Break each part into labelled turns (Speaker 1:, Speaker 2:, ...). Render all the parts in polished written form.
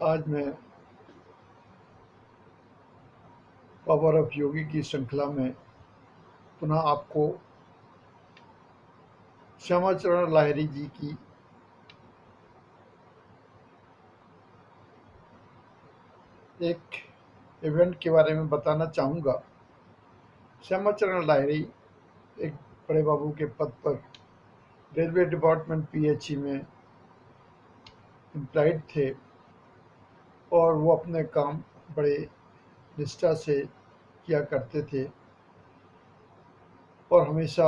Speaker 1: आज मैं power of योगी की श्रृंखला में पुनः आपको श्यामाचरण लाहिड़ी जी की एक इवेंट के बारे में बताना चाहूँगा। श्यामाचरण लाहिड़ी एक बड़े बाबू के पद पर रेलवे डिपार्टमेंट पीएचई में एम्प्लॉयड थे और वो अपने काम बड़े निष्ठा से किया करते थे और हमेशा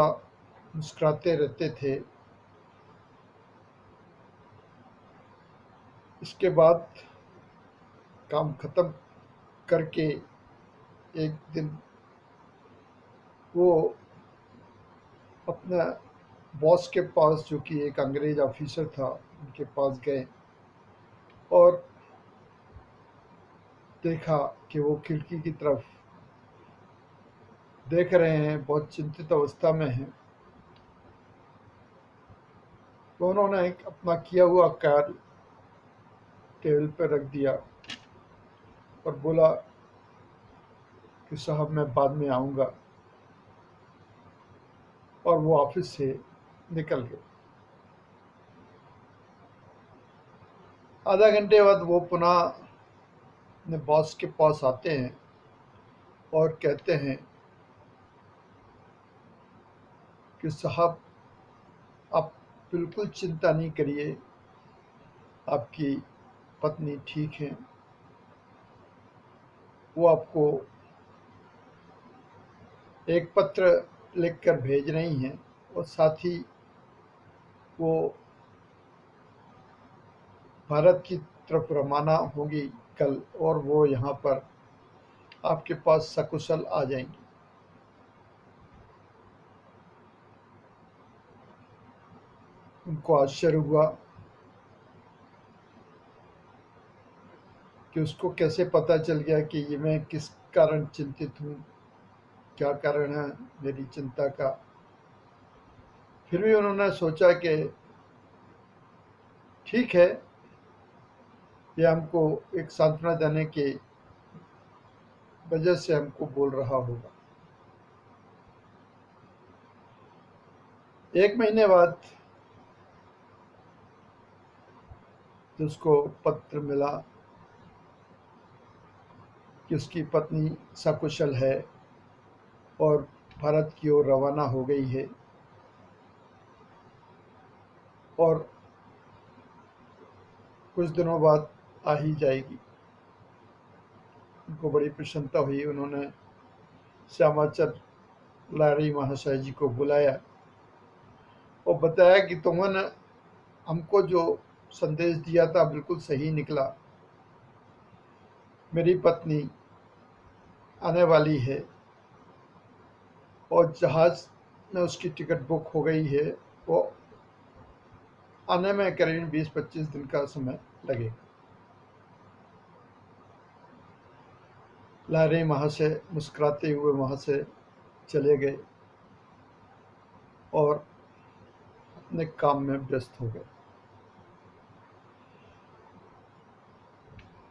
Speaker 1: मुस्कुराते रहते थे। इसके बाद काम खत्म करके एक दिन वो अपना बॉस के पास, जो कि एक अंग्रेज ऑफिसर था, उनके पास गए और देखा कि वो खिड़की की तरफ देख रहे हैं, बहुत चिंतित अवस्था में हैं। तो उन्होंने एक अपना किया हुआ कार्य टेबल पर रख दिया और बोला कि साहब मैं बाद में आऊँगा, और वो ऑफिस से निकल गए। आधा घंटे बाद वो पुनः अपने बॉस के पास आते हैं और कहते हैं कि साहब आप बिल्कुल चिंता नहीं करिए, आपकी पत्नी ठीक है, वो आपको एक पत्र लिखकर भेज रही हैं और साथ ही वो भारत की तरफ रवाना होंगी कल, और वो यहाँ पर आपके पास सकुशल आ जाएंगी। उनको आश्चर्य हुआ कि उसको कैसे पता चल गया कि ये मैं किस कारण चिंतित हूँ, क्या कारण है मेरी चिंता का। फिर भी उन्होंने सोचा कि ठीक है, ये हमको एक सांत्वना देने की वजह से हमको बोल रहा होगा। 1 महीने बाद जो उसको पत्र मिला कि उसकी पत्नी सकुशल है और भारत की ओर रवाना हो गई है और कुछ दिनों बाद आ ही जाएगी, उनको बड़ी प्रसन्नता हुई। उन्होंने श्यामाचल लाहिड़ी महाशय जी को बुलाया और बताया कि तुमने हमको जो संदेश दिया था बिल्कुल सही निकला। मेरी पत्नी आने वाली है और जहाज में उसकी टिकट बुक हो गई है। वो आने में करीब 20-25 दिन का समय लगेगा। लाहिड़ी महाशय मुस्कुराते हुए वहाँ से चले गए और अपने काम में व्यस्त हो गए।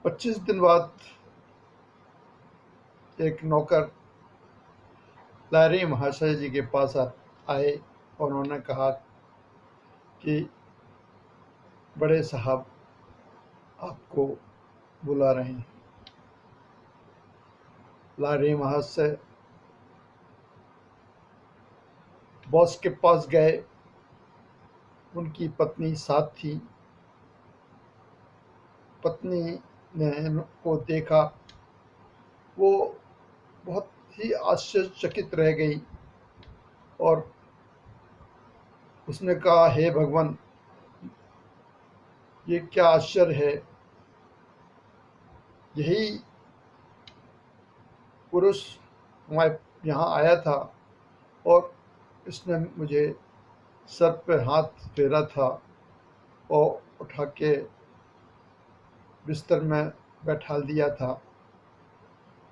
Speaker 1: 25 दिन बाद एक नौकर लाहिड़ी महाशय जी के पास आए और उन्होंने कहा कि बड़े साहब आपको बुला रहे हैं। लाहिड़ी महाशय बॉस के पास गए, उनकी पत्नी साथ थी। पत्नी ने उनको देखा, वो बहुत ही आश्चर्यचकित रह गई और उसने कहा, हे भगवान, ये क्या आश्चर्य है, यही पुरुष हमारे यहाँ आया था और इसने मुझे सर पे हाथ फेरा था और उठा के बिस्तर में बैठा दिया था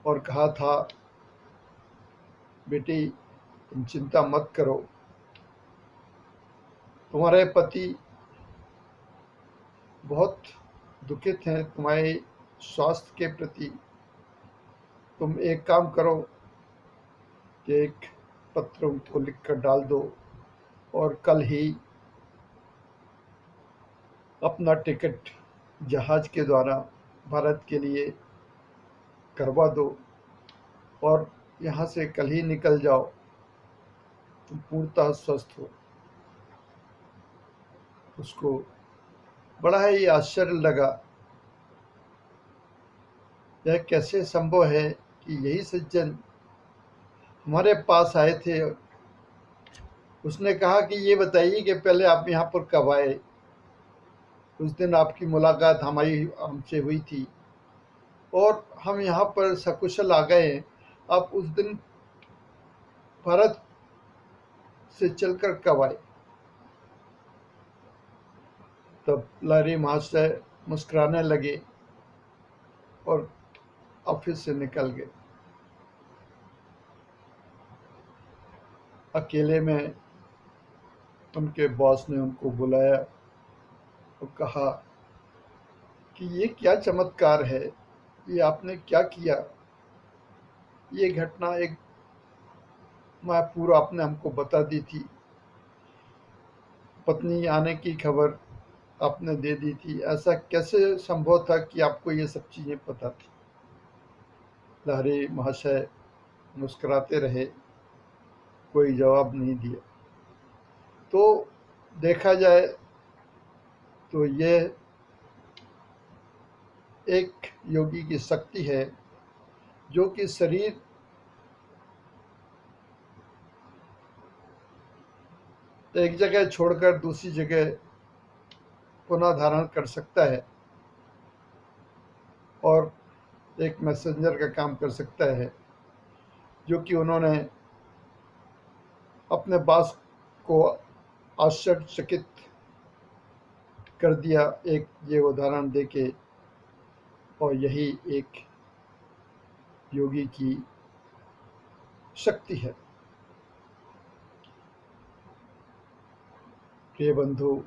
Speaker 1: और कहा था, बेटी तुम चिंता मत करो, तुम्हारे पति बहुत दुखित हैं तुम्हारे स्वास्थ्य के प्रति, तुम एक काम करो कि एक पत्र उनको लिख कर डाल दो और कल ही अपना टिकट जहाज के द्वारा भारत के लिए करवा दो और यहाँ से कल ही निकल जाओ, तुम पूर्णतः स्वस्थ हो। उसको बड़ा ही आश्चर्य लगा, यह कैसे संभव है कि यही सज्जन हमारे पास आए थे। उसने कहा कि ये बताइए कि पहले आप यहाँ पर कब आए? उस दिन आपकी मुलाकात हमारी हमसे हुई थी और हम यहाँ पर सकुशल आ गए हैं। आप उस दिन भारत से चलकर कब आए? तब लारी महाशय मुस्कुराने लगे और ऑफिस से निकल गए। अकेले में उनके बॉस ने उनको बुलाया और कहा कि ये क्या चमत्कार है, ये आपने क्या किया? ये घटना एक माह पूर्व आपने हमको बता दी थी, पत्नी आने की खबर आपने दे दी थी, ऐसा कैसे संभव था कि आपको ये सब चीजें पता थी? लारी महाशय मुस्कुराते रहे, कोई जवाब नहीं दिया। तो देखा जाए तो यह एक योगी की शक्ति है जो कि शरीर एक जगह छोड़कर दूसरी जगह पुनः धारण कर सकता है और एक मैसेंजर का काम कर सकता है, जो कि उन्होंने अपने बॉस को आश्चर्यचकित कर दिया एक ये उदाहरण देके। और यही एक योगी की शक्ति है। प्रिय बंधु,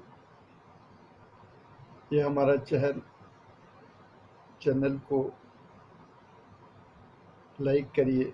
Speaker 1: ये हमारा चैनल को लाइक करिए,